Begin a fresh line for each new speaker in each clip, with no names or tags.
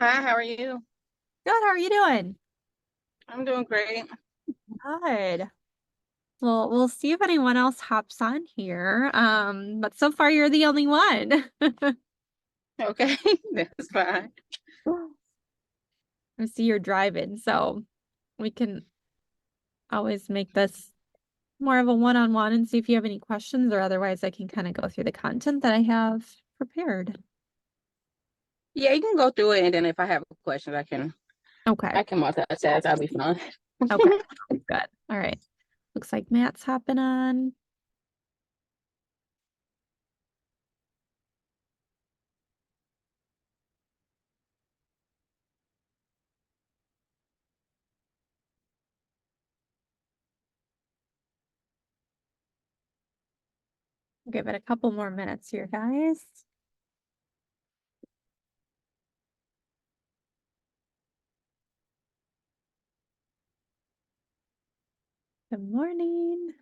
Hi, how are you?
Good. How are you doing?
I'm doing great.
Good. Well, we'll see if anyone else hops on here. But so far you're the only one.
Okay, that's fine.
I see you're driving, so we can always make this more of a one-on-one and see if you have any questions, or otherwise I can kind of go through the content that I have prepared.
Yeah, you can go through it, and then if I have questions,
Okay.
I can multitask. I'll be fine.
Okay. Good. All right. Looks like Matt's hopping on. Give it a couple more minutes here, guys. Good morning.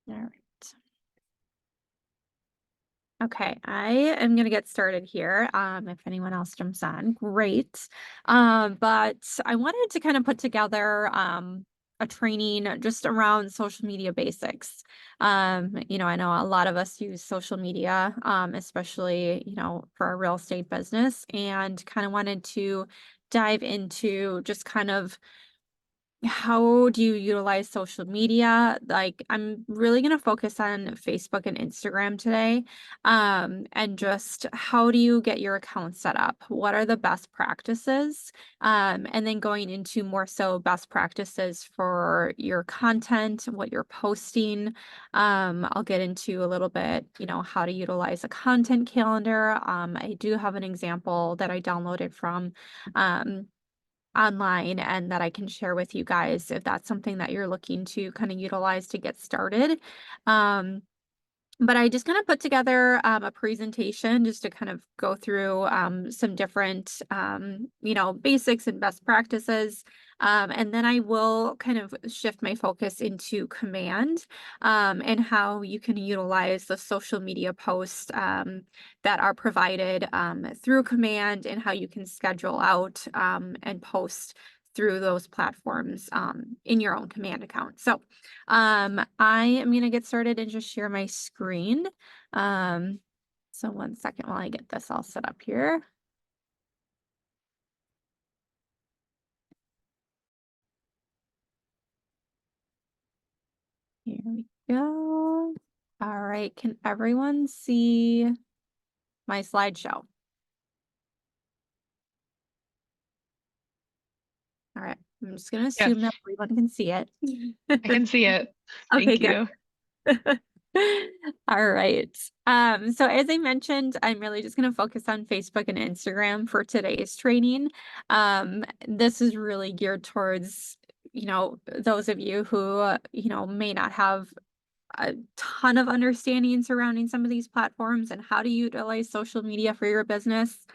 All right. Okay, I am going to get started here. If anyone else jumps on, great. But I wanted to kind of put together a training just around social media basics. I know a lot of us use social media, especially, for our real estate business, and kind of wanted to dive into just kind of how do you utilize social media? Like, I'm really going to focus on Facebook and Instagram today. And just how do you get your account set up? What are the best practices? And then going into more so best practices for your content, what you're posting. I'll get into a little bit, how to utilize a content calendar. I do have an example that I downloaded from, online and that I can share with you guys if that's something that you're looking to kind of utilize to get started. Um, but I just kind of put together a presentation just to kind of go through some different, basics and best practices. And then I will kind of shift my focus into command and how you can utilize the social media posts that are provided through command and how you can schedule out and post through those platforms in your own command account. So I am going to get started and just share my screen. Um, so one second while I get this all set up here. Here we go. All right. Can everyone see my slideshow? All right. I'm just going to
Yes,
assume that everyone can see it.
I can see it.
Okay,
Thank
good.
you.
All right. So as I mentioned, I'm really just going to focus on Facebook and Instagram for today's training. This is really geared towards, those of you who, may not have a ton of understanding surrounding some of these platforms and how to utilize social media for your business.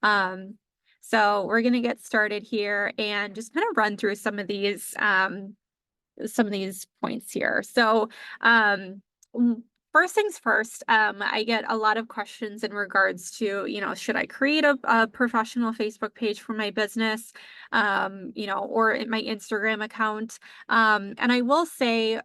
Um, so we're going to get started here and just kind of run through some of these points here. So, first things first, I get a lot of questions in regards to, should I create a professional Facebook page for my business, or in my Instagram account? And I will say,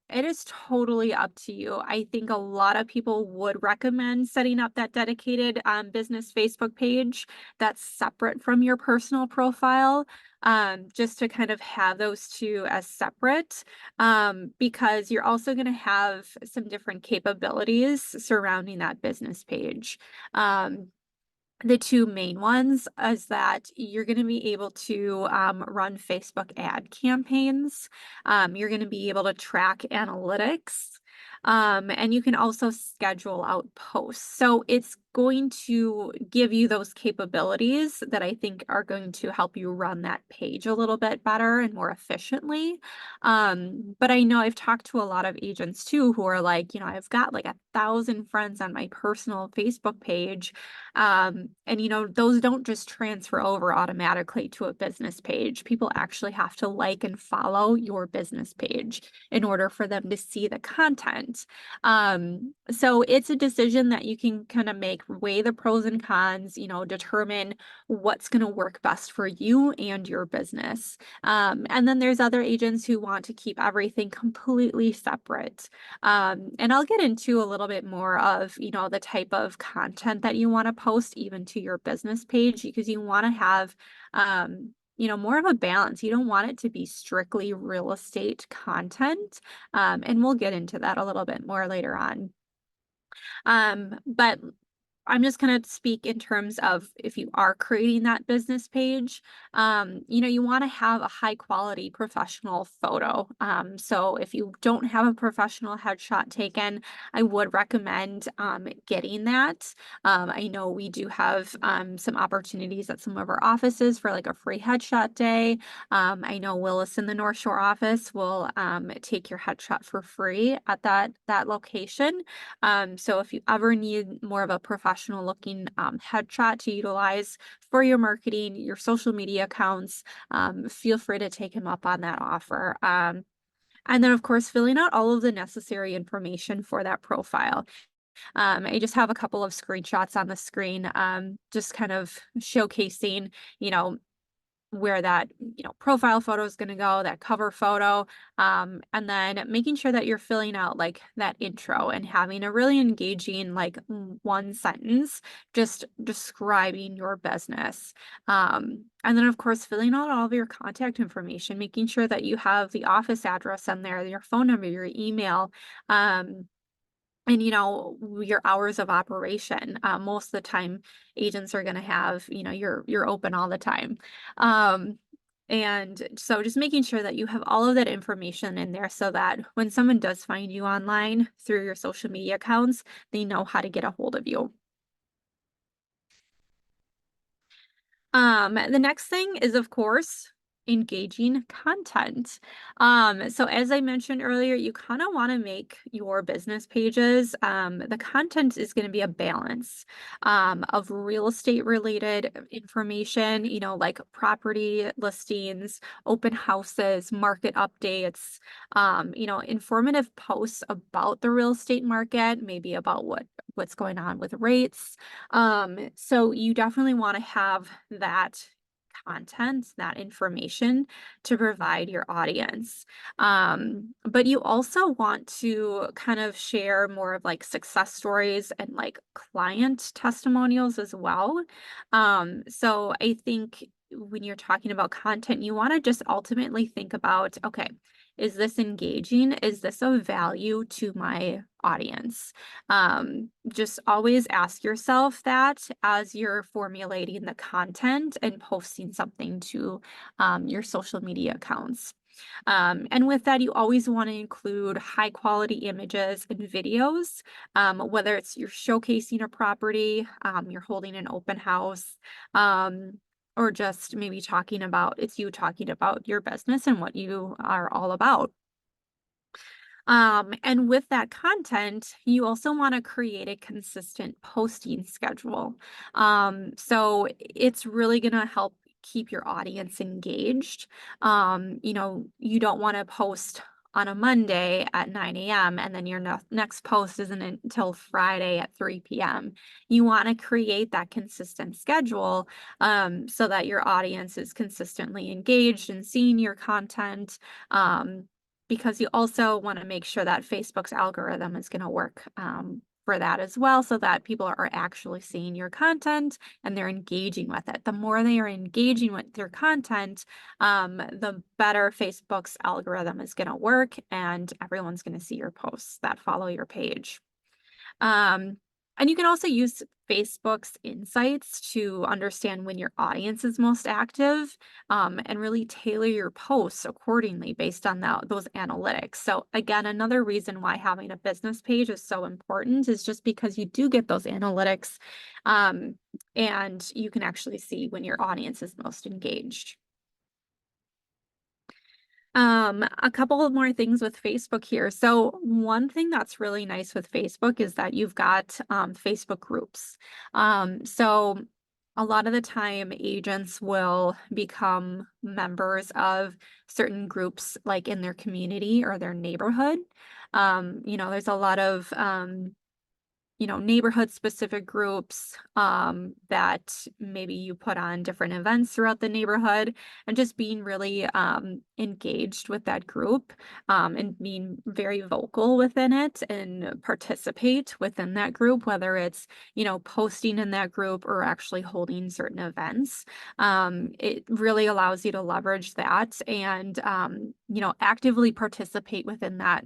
it is totally up to you. I think a lot of people would recommend setting up that dedicated business Facebook page that's separate from your personal profile, just to kind of have those two as separate, because you're also going to have some different capabilities surrounding that business page. The two main ones is that you're going to be able to run Facebook ad campaigns. You're going to be able to track analytics. And you can also schedule out posts. So it's going to give you those capabilities that I think are going to help you run that page a little bit better and more efficiently. But I know I've talked to a lot of agents too who are like, I've got like 1,000 friends on my personal Facebook page. And those don't just transfer over automatically to a business page. People actually have to like and follow your business page in order for them to see the content. So it's a decision that you can kind of make, weigh the pros and cons, determine what's going to work best for you and your business. And then there's other agents who want to keep everything completely separate. And I'll get into a little bit more of, the type of content that you want to post even to your business page, because you want to have, more of a balance. You don't want it to be strictly real estate content. And we'll get into that a little bit more later on. But I'm just going to speak in terms of if you are creating that business page, you want to have a high quality professional photo. So if you don't have a professional headshot taken, I would recommend getting that. I know we do have some opportunities at some of our offices for like a free headshot day. I know Willis in the North Shore office will take your headshot for free at that location. So if you ever need more of a professional looking headshot to utilize for your marketing, your social media accounts, feel free to take him up on that offer. And then, of course, filling out all of the necessary information for that profile. I just have a couple of screenshots on the screen, just kind of showcasing, where that profile photo is going to go, that cover photo, and then making sure that you're filling out like that intro and having a really engaging like one sentence just describing your business. And then of course filling out all of your contact information, making sure that you have the office address on there, your phone number, your email, and your hours of operation. Most of the time agents are going to have, you're open all the time. And so just making sure that you have all of that information in there so that when someone does find you online through your social media accounts, they know how to get a hold of you. The next thing is, of course, engaging content. So as I mentioned earlier, you kind of want to make your business pages, the content is going to be a balance of real estate related information, like property listings, open houses, market updates, informative posts about the real estate market, maybe about what's going on with rates. So you definitely want to have that content, that information to provide your audience. But you also want to kind of share more of like success stories and like client testimonials as well. So I think when you're talking about content, you want to just ultimately think about, okay, is this engaging? Is this of value to my audience? Just always ask yourself that as you're formulating the content and posting something to your social media accounts. And with that, you always want to include high quality images and videos, whether it's you're showcasing a property, you're holding an open house, or just maybe it's you talking about your business and what you are all about. And with that content, you also want to create a consistent posting schedule. So it's really going to help keep your audience engaged. You don't want to post on a Monday at 9 a.m. and then your next post isn't until Friday at 3 p.m. You want to create that consistent schedule so that your audience is consistently engaged and seeing your content. Because you also want to make sure that Facebook's algorithm is going to work for that as well, so that people are actually seeing your content and they're engaging with it. The more they are engaging with your content, the better Facebook's algorithm is going to work and everyone's going to see your posts that follow your page. And you can also use Facebook's insights to understand when your audience is most active, and really tailor your posts accordingly based on those analytics. So, again, another reason why having a business page is so important is just because you do get those analytics, um, and you can actually see when your audience is most engaged. A couple of more things with Facebook here. So one thing that's really nice with Facebook is that you've got Facebook groups. So a lot of the time agents will become members of certain groups like in their community or their neighborhood. There's a lot of neighborhood specific groups that maybe you put on different events throughout the neighborhood, and just being really engaged with that group, and being very vocal within it and participate within that group, whether it's, posting in that group or actually holding certain events. It really allows you to leverage that and, actively participate within that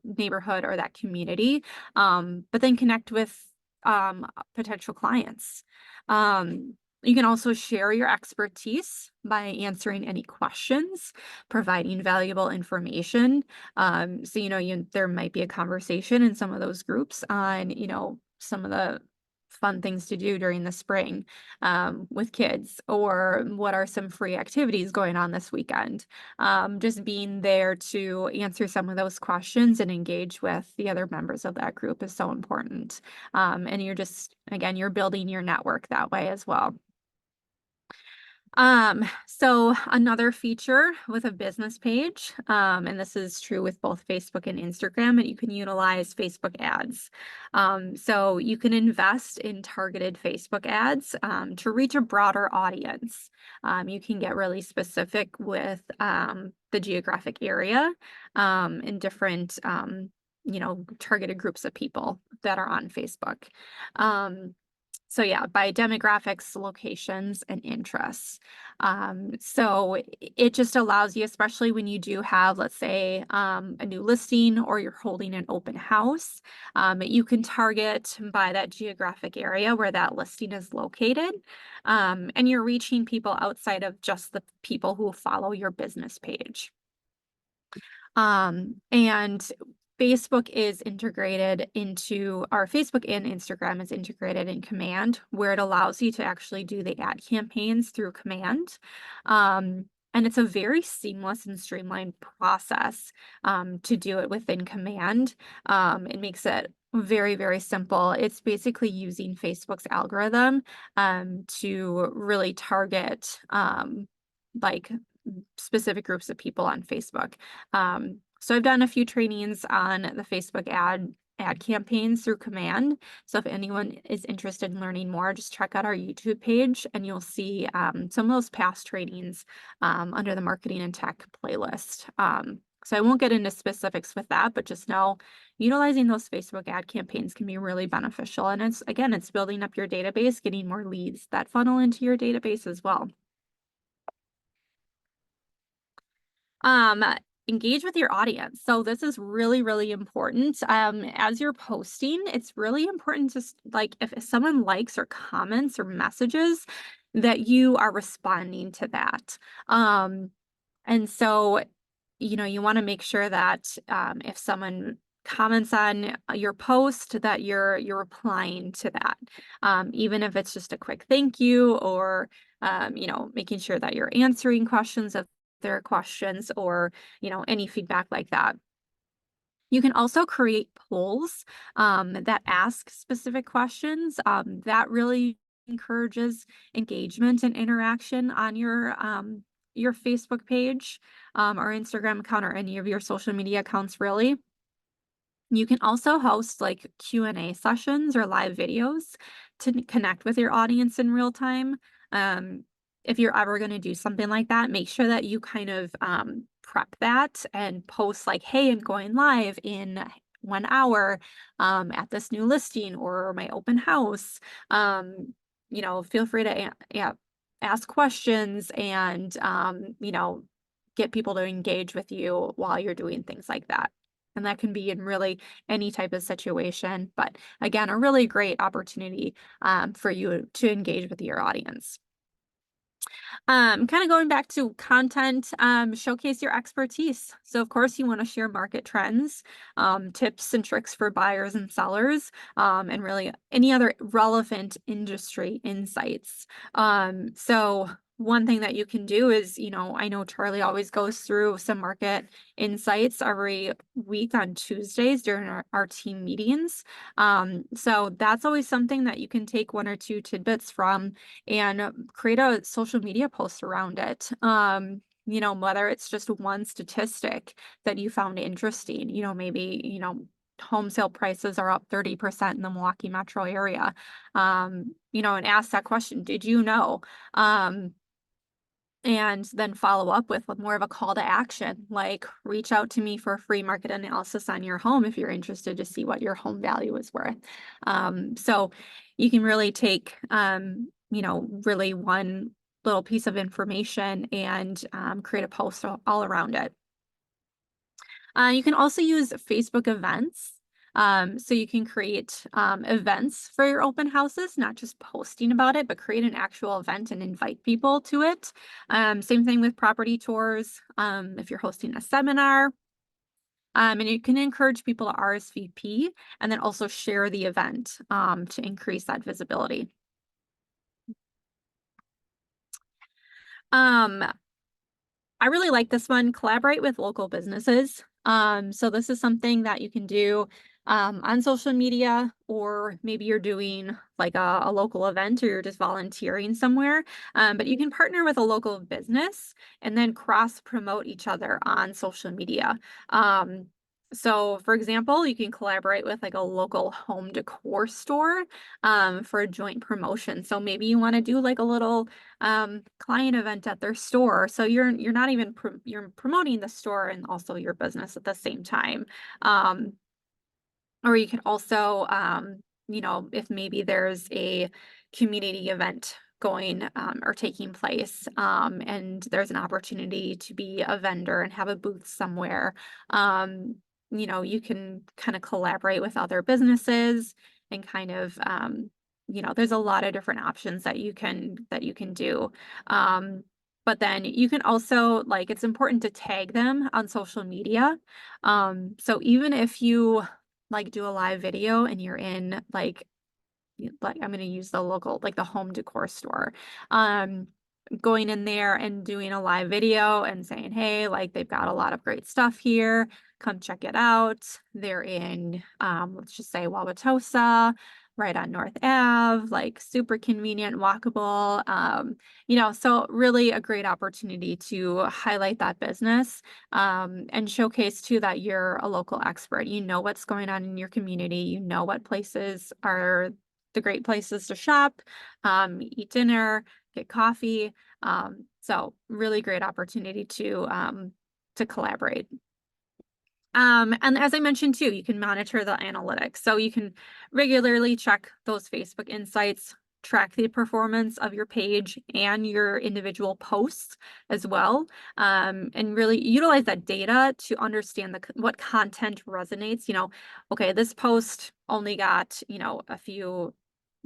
neighborhood or that community, but then connect with potential clients. You can also share your expertise by answering any questions, providing valuable information. So, there might be a conversation in some of those groups on, some of the fun things to do during the spring with kids, or what are some free activities going on this weekend. Just being there to answer some of those questions and engage with the other members of that group is so important. And again, you're building your network that way as well. So another feature with a business page, and this is true with both Facebook and Instagram, and you can utilize Facebook ads. So you can invest in targeted Facebook ads to reach a broader audience. You can get really specific with the geographic area, and different, targeted groups of people that are on Facebook. So yeah, by demographics, locations, and interests. So it just allows you, especially when you do have, let's say, a new listing or you're holding an open house, you can target by that geographic area where that listing is located, and you're reaching people outside of just the people who follow your business page. And Facebook is integrated into our Facebook and Instagram is integrated in Command, where it allows you to actually do the ad campaigns through Command. And it's a very seamless and streamlined process to do it within Command. It makes it very, very simple. It's basically using Facebook's algorithm to really target like specific groups of people on Facebook. So I've done a few trainings on the Facebook ad campaigns through Command. So if anyone is interested in learning more, just check out our YouTube page and you'll see some of those past trainings under the marketing and tech playlist. So I won't get into specifics with that, but just know utilizing those Facebook ad campaigns can be really beneficial. And it's building up your database, getting more leads that funnel into your database as well. Um, Engage with your audience. So this is really, really important. As you're posting, it's really important to like if someone likes or comments or messages that you are responding to that. And so, you want to make sure that if someone comments on your post that you're replying to that, even if it's just a quick thank you, or making sure that you're answering questions if there are questions, or any feedback like that. You can also create polls that ask specific questions. That really encourages engagement and interaction on your Facebook page, or Instagram account, or any of your social media accounts, really. You can also host like Q&A sessions or live videos to connect with your audience in real time. Um, if you're ever going to do something like that, make sure that you kind of prep that and post like, hey, I'm going live in 1 hour at this new listing or my open house. Feel free to ask questions and, get people to engage with you while you're doing things like that. And that can be in really any type of situation. But again, a really great opportunity for you to engage with your audience. Kind of going back to content, showcase your expertise. So, of course, you want to share market trends, tips and tricks for buyers and sellers, and really any other relevant industry insights. So, one thing that you can do is, I know Charlie always goes through some market insights every week on Tuesdays during our team meetings. So that's always something that you can take one or two tidbits from and create a social media post around it. Whether it's just one statistic that you found interesting, maybe, home sale prices are up 30% in the Milwaukee metro area. And ask that question, did you know? And then follow up with more of a call to action, like reach out to me for a free market analysis on your home if you're interested to see what your home value is worth. So you can really take, really one little piece of information and create a post all around it. You can also use Facebook events. So you can create events for your open houses, not just posting about it, but create an actual event and invite people to it. Same thing with property tours. If you're hosting a seminar, and you can encourage people to RSVP and then also share the event to increase that visibility. Um, I really like this one. Collaborate with local businesses. So this is something that you can do on social media, or maybe you're doing like a local event or you're just volunteering somewhere. But you can partner with a local business and then cross promote each other on social media. So for example, you can collaborate with like a local home decor store for a joint promotion. So maybe you want to do like a little client event at their store. So you're not even you're promoting the store and also your business at the same time. Or you can also, if maybe there's a community event going or taking place, and there's an opportunity to be a vendor and have a booth somewhere, you can kind of collaborate with other businesses and kind of, there's a lot of different options that you can do. But then you can also, like, it's important to tag them on social media. So even if you like do a live video and you're in like I'm going to use the local, like the home decor store, um going in there and doing a live video and saying, hey, like they've got a lot of great stuff here, come check it out. They're in let's just say Wauwatosa, right on North Ave, like super convenient, walkable. So really a great opportunity to highlight that business, and showcase too that you're a local expert. You know what's going on in your community. You know what places are the great places to shop, eat dinner, get coffee. So really great opportunity to collaborate. And as I mentioned too, you can monitor the analytics. So you can regularly check those Facebook insights, track the performance of your page and your individual posts as well, and really utilize that data to understand what content resonates. Okay, this post only got, a few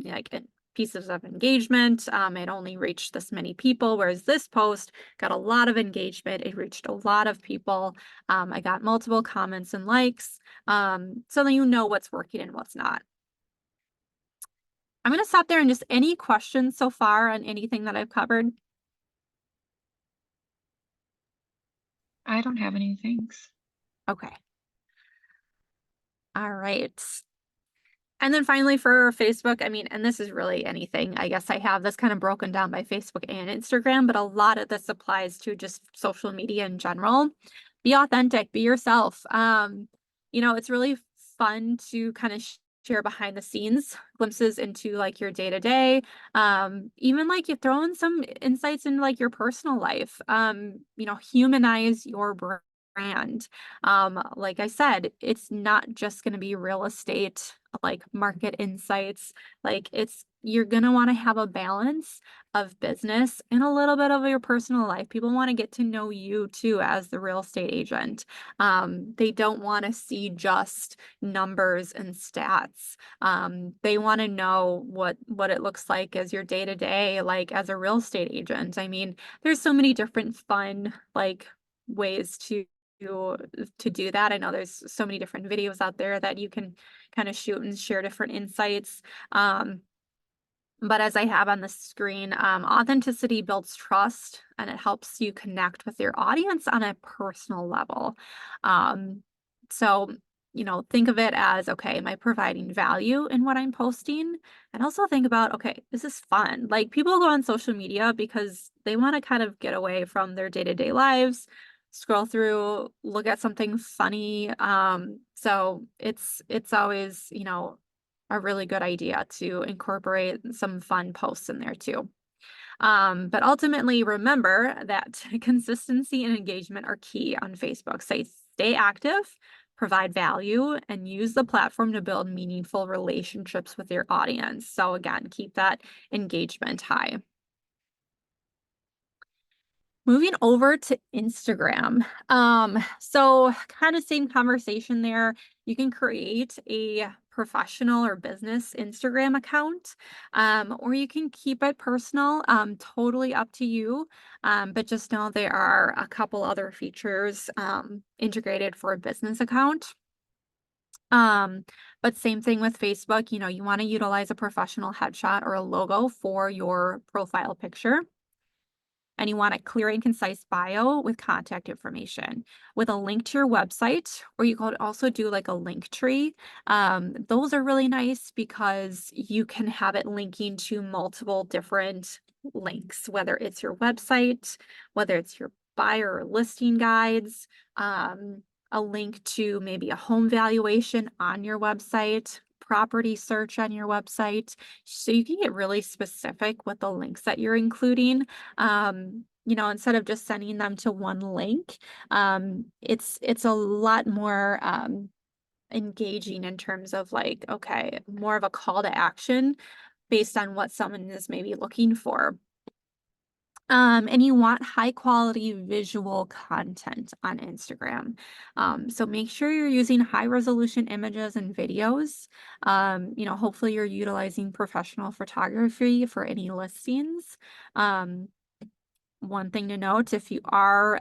like pieces of engagement. It only reached this many people, whereas this post got a lot of engagement. It reached a lot of people. I got multiple comments and likes. So then you know what's working and what's not. I'm going to stop there, and just any questions so far on anything that I've covered?
I don't have any thanks.
Okay. All right. And then finally for Facebook, I mean, and this is really anything. I guess I have this kind of broken down by Facebook and Instagram, but a lot of this applies to just social media in general. Be authentic, be yourself. It's really fun to kind of share behind the scenes glimpses into like your day to day. Even like you throw in some insights into like your personal life. Humanize your brand. Like I said, it's not just going to be real estate like market insights. Like you're going to want to have a balance of business and a little bit of your personal life. People want to get to know you too as the real estate agent. They don't want to see just numbers and stats. They want to know what it looks like as your day to day, like as a real estate agent. I mean, there's so many different fun like ways to do that. I know there's so many different videos out there that you can kind of shoot and share different insights. But as I have on the screen, authenticity builds trust and it helps you connect with your audience on a personal level. So, think of it as, okay, am I providing value in what I'm posting? And also think about, okay, this is fun. Like people go on social media because they want to kind of get away from their day-to-day lives, scroll through, look at something funny. So it's always, a really good idea to incorporate some fun posts in there too. But ultimately, remember that consistency and engagement are key on Facebook. Stay active, provide value, and use the platform to build meaningful relationships with your audience. So again, keep that engagement high. Moving over to Instagram. So kind of same conversation there. You can create a professional or business Instagram account, or you can keep it personal, totally up to you. But just know there are a couple other features integrated for a business account. But same thing with Facebook, you want to utilize a professional headshot or a logo for your profile picture. And you want a clear and concise bio with contact information with a link to your website, or you could also do like a link tree. Those are really nice because you can have it linking to multiple different links, whether it's your website, whether it's your buyer or listing guides, a link to maybe a home valuation on your website, property search on your website. So you can get really specific with the links that you're including. Instead of just sending them to one link, it's a lot more engaging in terms of like, okay, more of a call to action based on what someone is maybe looking for. And you want high quality visual content on Instagram. So make sure you're using high resolution images and videos. Hopefully you're utilizing professional photography for any listings. One thing to note, if you are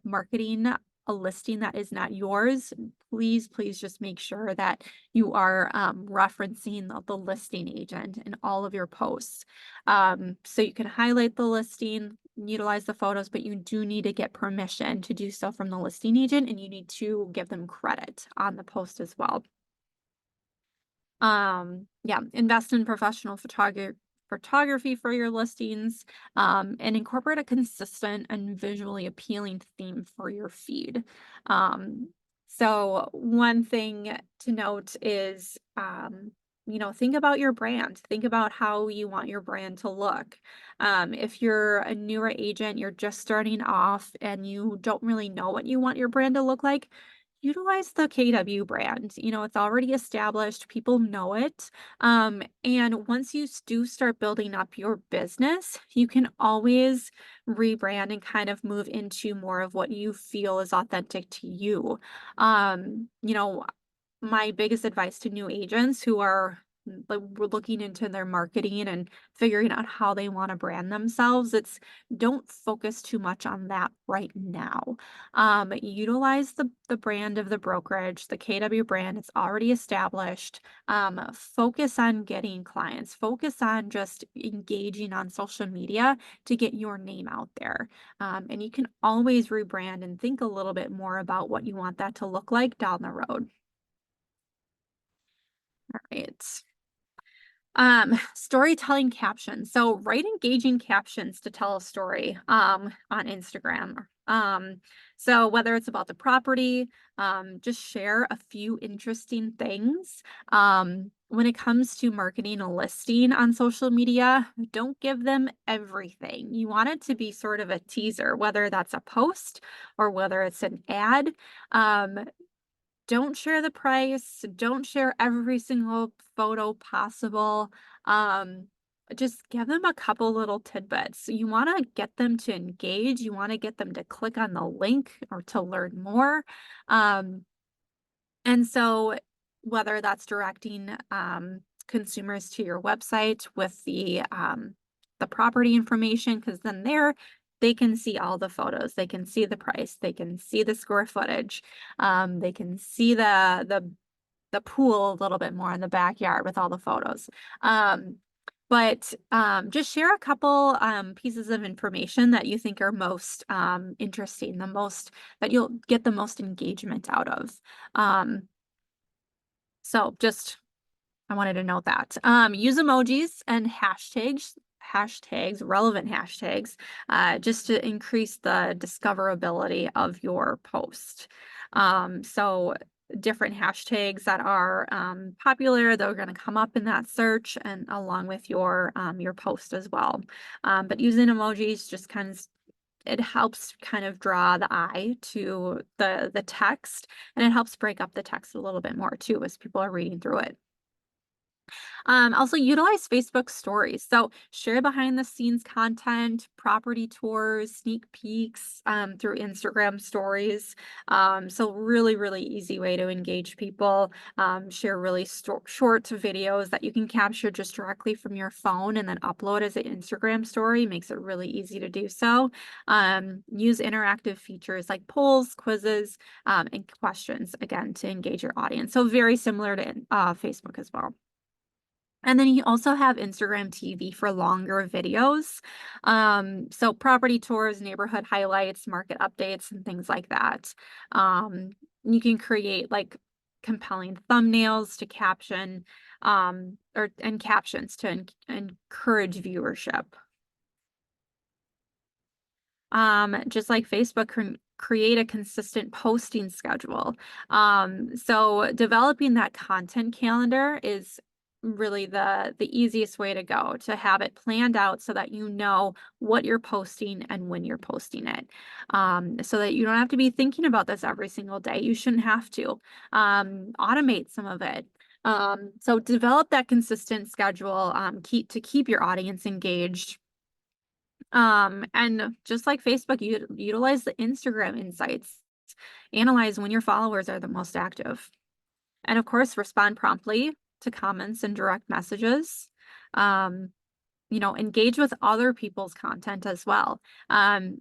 marketing a listing that is not yours, please just make sure that you are referencing the listing agent in all of your posts. So you can highlight the listing, utilize the photos, but you do need to get permission to do so from the listing agent, and you need to give them credit on the post as well. Invest in professional photography for your listings, and incorporate a consistent and visually appealing theme for your feed. So one thing to note is, think about your brand. Think about how you want your brand to look. If you're a newer agent, you're just starting off and you don't really know what you want your brand to look like, utilize the KW brand. It's already established, people know it. And once you do start building up your business, you can always rebrand and kind of move into more of what you feel is authentic to you. My biggest advice to new agents who are like we're looking into their marketing and figuring out how they want to brand themselves, it's don't focus too much on that right now. Utilize the brand of the brokerage, the KW brand. It's already established. Focus on getting clients, focus on just engaging on social media to get your name out there. And you can always rebrand and think a little bit more about what you want that to look like down the road. All right. Storytelling captions. So write engaging captions to tell a story on Instagram. So whether it's about the property, just share a few interesting things. When it comes to marketing a listing on social media, don't give them everything. You want it to be sort of a teaser, whether that's a post or whether it's an ad. don't share the price, don't share every single photo possible. Just give them a couple little tidbits. You want to get them to engage, you want to get them to click on the link or to learn more. And so whether that's directing consumers to your website with the property information, because then they can see all the photos, they can see the price, they can see the square footage, they can see the pool a little bit more in the backyard with all the photos. But just share a couple pieces of information that you think are most interesting, the most that you'll get the most engagement out of. So just I wanted to note that. Use emojis and hashtags, relevant hashtags, just to increase the discoverability of your post. So different hashtags that are popular, they're going to come up in that search and along with your post as well. But using emojis just it helps kind of draw the eye to the text, and it helps break up the text a little bit more too as people are reading through it. Also utilize Facebook stories. So share behind the scenes content, property tours, sneak peeks through Instagram stories. So really easy way to engage people. Share really short videos that you can capture just directly from your phone and then upload as an Instagram story. Makes it really easy to do so. Use interactive features like polls, quizzes, and questions, again, to engage your audience. So very similar to Facebook as well. And then you also have Instagram TV for longer videos. So property tours, neighborhood highlights, market updates, and things like that. You can create like compelling thumbnails to caption and captions to encourage viewership. Just like Facebook can create a consistent posting schedule. So developing that content calendar is really the easiest way to go, to have it planned out so that you know what you're posting and when you're posting it, so that you don't have to be thinking about this every single day. You shouldn't have to. Automate some of it. So develop that consistent schedule, keep your audience engaged. And just like Facebook, you utilize the Instagram insights. Analyze when your followers are the most active. And of course, respond promptly to comments and direct messages. Engage with other people's content as well.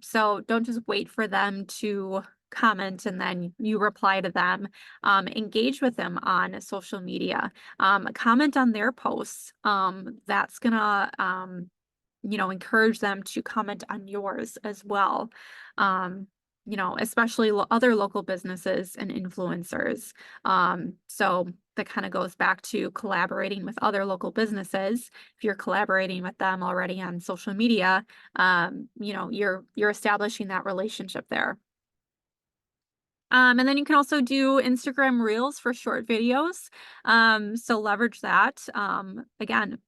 So don't just wait for them to comment and then you reply to them. Engage with them on social media. Comment on their posts. That's gonna encourage them to comment on yours as well. Especially other local businesses and influencers. So that kind of goes back to collaborating with other local businesses. If you're collaborating with them already on social media, you're establishing that relationship there. And then you can also do Instagram Reels for short videos. So leverage that. Again,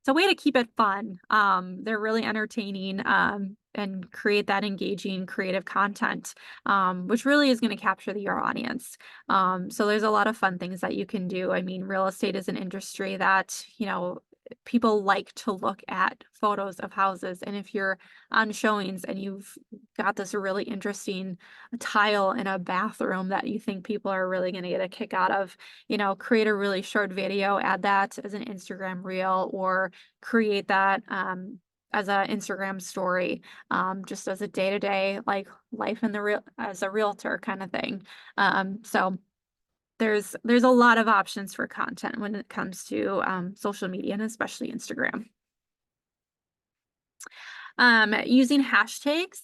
it's a way to keep it fun. They're really entertaining and create that engaging, creative content, which really is going to capture your audience. So there's a lot of fun things that you can do. I mean, real estate is an industry that, people like to look at photos of houses. And if you're on showings and you've got this really interesting tile in a bathroom that you think people are really going to get a kick out of, create a really short video, add that as an Instagram reel, or create that as an Instagram story, just as a day-to-day like life in as a realtor kind of thing. So there's a lot of options for content when it comes to social media, and especially Instagram. Using hashtags.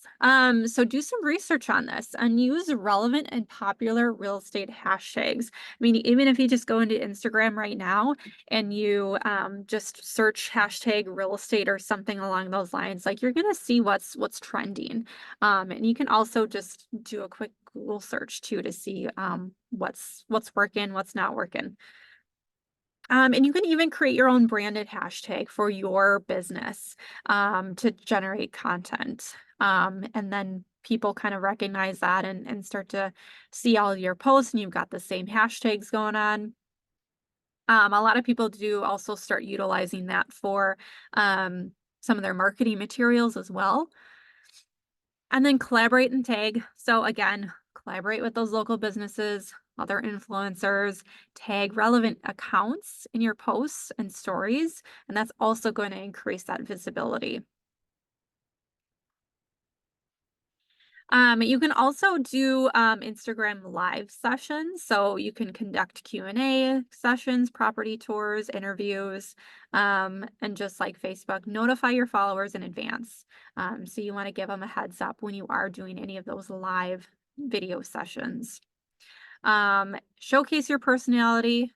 So do some research on this and use relevant and popular real estate hashtags. I mean, even if you just go into Instagram right now and you just search hashtag real estate or something along those lines, like you're gonna see what's trending. And you can also just do a quick Google search too to see what's working, what's not working. And you can even create your own branded hashtag for your business to generate content. And then people kind of recognize that and start to see all of your posts and you've got the same hashtags going on. A lot of people do also start utilizing that for some of their marketing materials as well. And then collaborate and tag. So again, collaborate with those local businesses, other influencers, tag relevant accounts in your posts and stories, and that's also going to increase that visibility. You can also do Instagram live sessions. So you can conduct Q&A sessions, property tours, interviews, and just like Facebook, notify your followers in advance. So you want to give them a heads up when you are doing any of those live video sessions. Showcase your personality.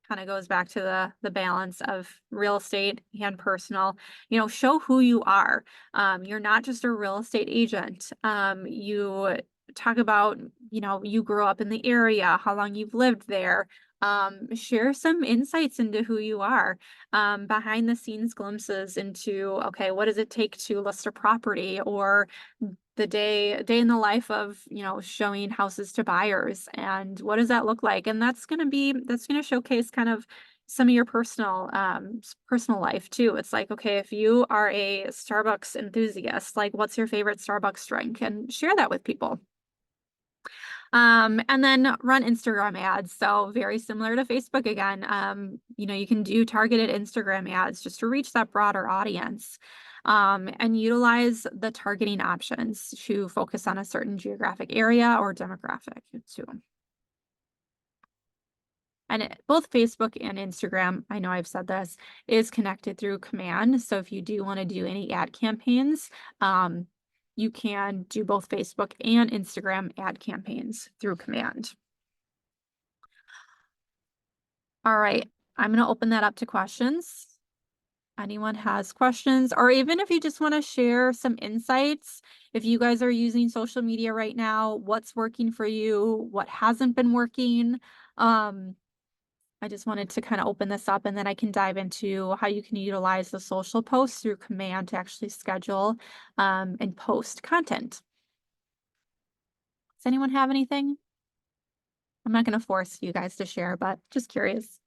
Kind of goes back to the balance of real estate and personal. You know, show who you are. You're not just a real estate agent. You talk about, you know, you grew up in the area, how long you've lived there. Share some insights into who you are. Behind the scenes glimpses into, okay, what does it take to list a property, or the day in the life of, you know, showing houses to buyers, and what does that look like? And that's going to showcase kind of some of your personal life too. It's like, okay, if you are a Starbucks enthusiast, like what's your favorite Starbucks drink, and share that with people. And then run Instagram ads. So very similar to Facebook again. You know, you can do targeted Instagram ads just to reach that broader audience. And utilize the targeting options to focus on a certain geographic area or demographic too. And both Facebook and Instagram, I know I've said this, is connected through command. So if you do want to do any ad campaigns, you can do both Facebook and Instagram ad campaigns through command. All right, I'm going to open that up to questions. Anyone has questions, or even if you just want to share some insights, if you guys are using social media right now, what's working for you, what hasn't been working. I just wanted to kind of open this up, and then I can dive into how you can utilize the social posts through command to actually schedule and post content. Does anyone have anything? I'm not going to force you guys to share, but just curious.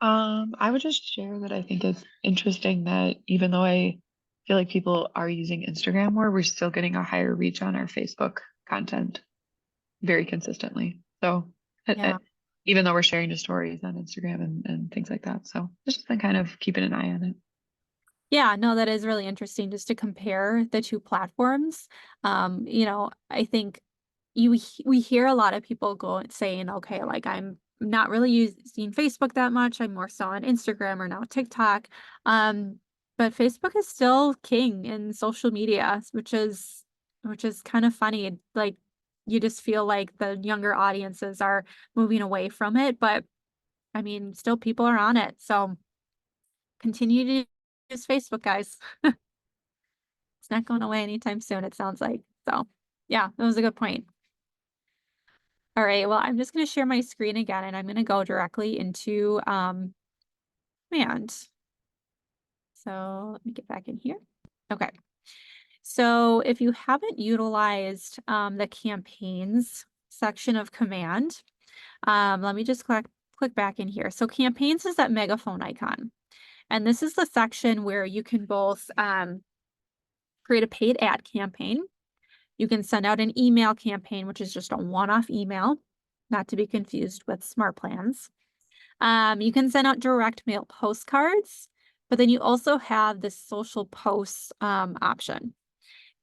I would just share that I think it's interesting that even though I feel like people are using Instagram more, we're still getting a higher reach on our Facebook content very consistently. So
Yeah.
even though we're sharing the stories on Instagram and things like that. So just been kind of keeping an eye on it.
Yeah, no, that is really interesting just to compare the two platforms. You know, I think we hear a lot of people saying, okay, like I'm not really using Facebook that much. I'm more so on Instagram or now TikTok. But Facebook is still king in social media, which is kind of funny. Like you just feel like the younger audiences are moving away from it, but I mean, still people are on it. So continue to use Facebook, guys. It's not going away anytime soon, it sounds like. So yeah, that was a good point. All right, well, I'm just going to share my screen again, and I'm going to go directly into command. So let me get back in here. Okay. So if you haven't utilized the campaigns section of command, let me just click back in here. So campaigns is that megaphone icon. And this is the section where you can both create a paid ad campaign. You can send out an email campaign, which is just a one-off email, not to be confused with smart plans. You can send out direct mail postcards, but then you also have this social posts option.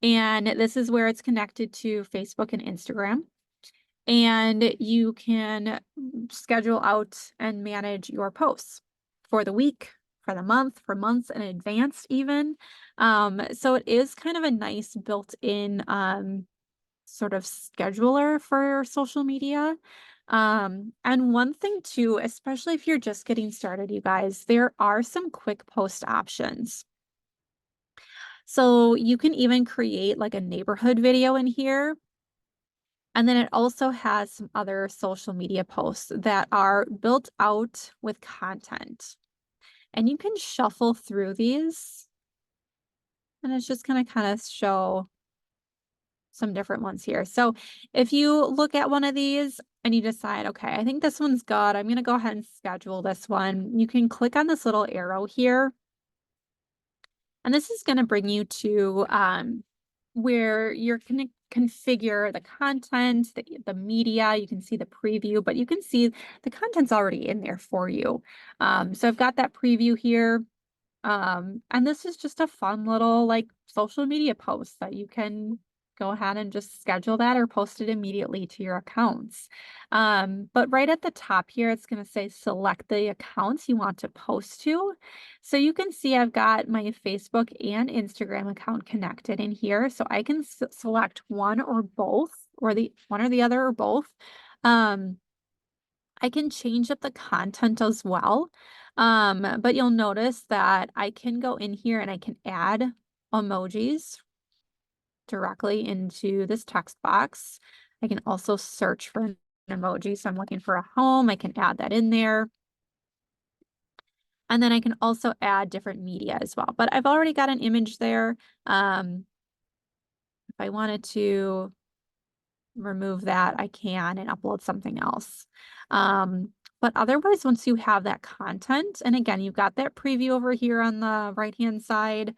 And this is where it's connected to Facebook and Instagram. And you can schedule out and manage your posts for the week, for the month, for months in advance even. So it is kind of a nice built-in sort of scheduler for social media. And one thing too, especially if you're just getting started, you guys, there are some quick post options. So you can even create like a neighborhood video in here. And then it also has some other social media posts that are built out with content. And you can shuffle through these. And it's just going to kind of show some different ones here. So if you look at one of these and you decide, okay, I think this one's good, I'm going to go ahead and schedule this one. You can click on this little arrow here. And this is going to bring you to where you're going to configure the content, the media. You can see the preview, but you can see the content's already in there for you. So I've got that preview here. And this is just a fun little like social media post that you can go ahead and just schedule that or post it immediately to your accounts. But right at the top here, it's going to say select the accounts you want to post to. So you can see I've got my Facebook and Instagram account connected in here. So I can select one or both, or the one or the other or both. I can change up the content as well. But you'll notice that I can go in here and I can add emojis directly into this text box. I can also search for an emoji. So I'm looking for a home. I can add that in there. And then I can also add different media as well. But I've already got an image there. If I wanted to remove that, I can and upload something else. But otherwise, once you have that content, and again, you've got that preview over here on the right-hand side.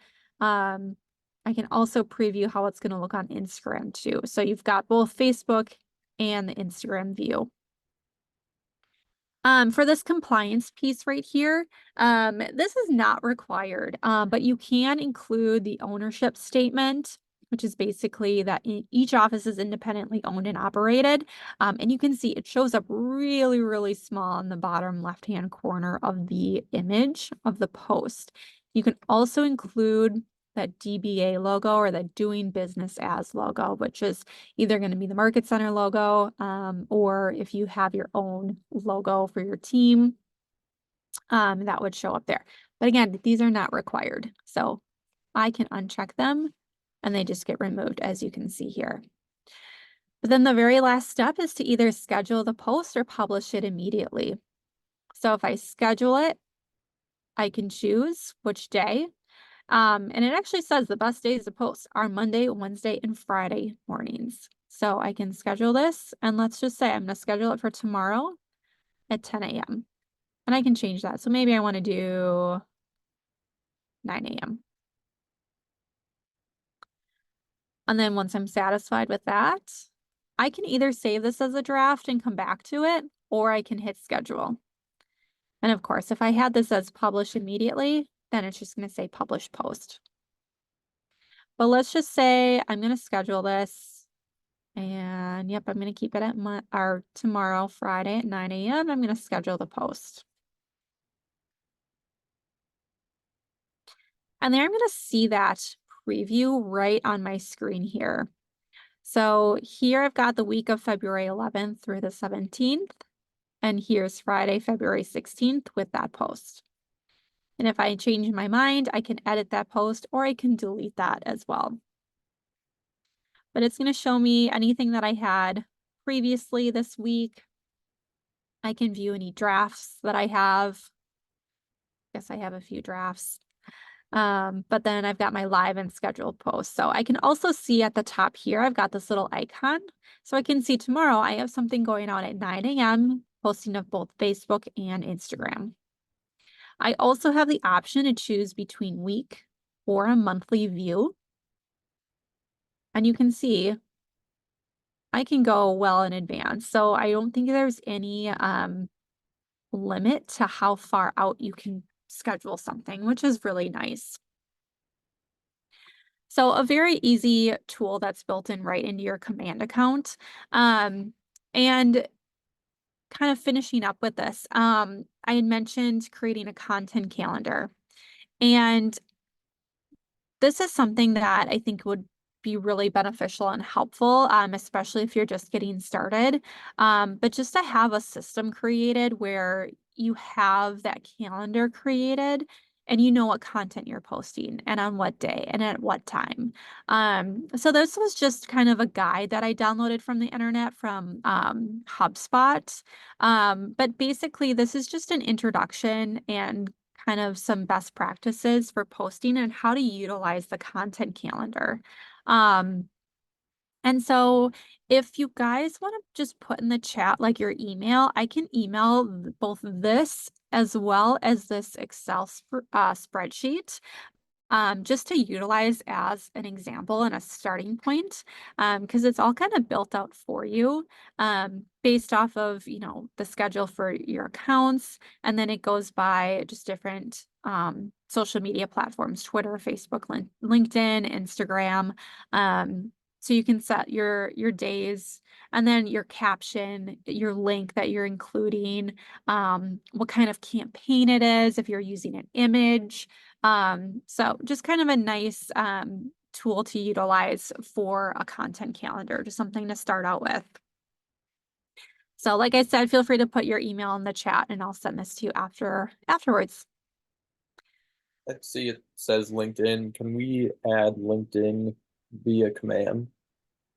I can also preview how it's going to look on Instagram too. So you've got both Facebook and the Instagram view. For this compliance piece right here, this is not required, but you can include the ownership statement, which is basically that each office is independently owned and operated. And you can see it shows up really, really small in the bottom left-hand corner of the image of the post. You can also include that DBA logo or the doing business as logo, which is either going to be the Market Center logo, or if you have your own logo for your team, that would show up there. But again, these are not required. So I can uncheck them and they just get removed, as you can see here. But then the very last step is to either schedule the post or publish it immediately. So if I schedule it, I can choose which day. And it actually says the best days to post are Monday, Wednesday, and Friday mornings. So I can schedule this, and let's just say I'm going to schedule it for tomorrow at 10 a.m. And I can change that. So maybe I want to do 9 a.m. And then once I'm satisfied with that, I can either save this as a draft and come back to it, or I can hit schedule. And of course, if I had this as publish immediately, then it's just going to say publish post. But let's just say I'm going to schedule this, and yep, I'm going to keep it at tomorrow, Friday at 9 a.m. I'm going to schedule the post. And there I'm going to see that preview right on my screen here. So here I've got the week of February 11th through the 17th. And here's Friday, February 16th with that post. And if I change my mind, I can edit that post or I can delete that as well. But it's going to show me anything that I had previously this week. I can view any drafts that I have. Guess I have a few drafts. But then I've got my live and scheduled posts. So I can also see at the top here, I've got this little icon. So I can see tomorrow I have something going on at 9 a.m. posting of both Facebook and Instagram. I also have the option to choose between week or a monthly view. And you can see I can go well in advance. So I don't think there's any limit to how far out you can schedule something, which is really nice. So a very easy tool that's built in right into your command account. And kind of finishing up with this, I had mentioned creating a content calendar. And this is something that I think would be really beneficial and helpful, especially if you're just getting started. But just to have a system created where you have that calendar created and you know what content you're posting and on what day and at what time. So this was just kind of a guide that I downloaded from the internet from HubSpot. But basically this is just an introduction and kind of some best practices for posting and how to utilize the content calendar. And so if you guys want to just put in the chat like your email, I can email both this as well as this Excel spreadsheet, just to utilize as an example and a starting point, because it's all kind of built out for you, based off of, the schedule for your accounts. And then it goes by just different social media platforms, Twitter, Facebook, LinkedIn, Instagram. So you can set your days, and then your caption, your link that you're including, what kind of campaign it is, if you're using an image. So just kind of a nice tool to utilize for a content calendar, just something to start out with. So like I said, feel free to put your email in the chat and I'll send this to you afterwards.
Let's see, it says LinkedIn. Can we add LinkedIn via command?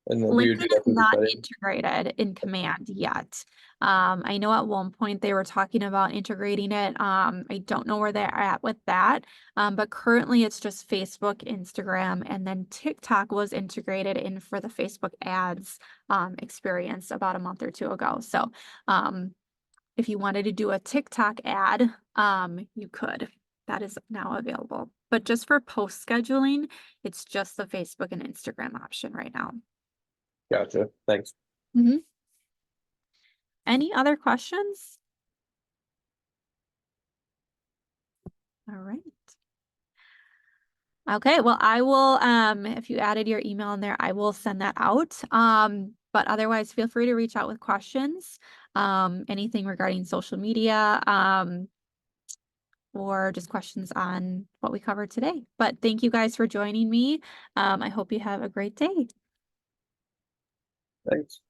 And then we would do
LinkedIn
that
is
through the
not
settings?
integrated in command yet. I know at one point they were talking about integrating it. I don't know where they're at with that. But currently it's just Facebook, Instagram, and then TikTok was integrated in for the Facebook ads experience about a month or two ago. So if you wanted to do a TikTok ad, you could. That is now available. But just for post scheduling, it's just the Facebook and Instagram option right now.
Gotcha. Thanks.
Any other questions? All right. Okay, well, I will, if you added your email in there, I will send that out. But otherwise, feel free to reach out with questions, anything regarding social media, or just questions on what we covered today. But thank you guys for joining me. I hope you have a great day.
Thanks.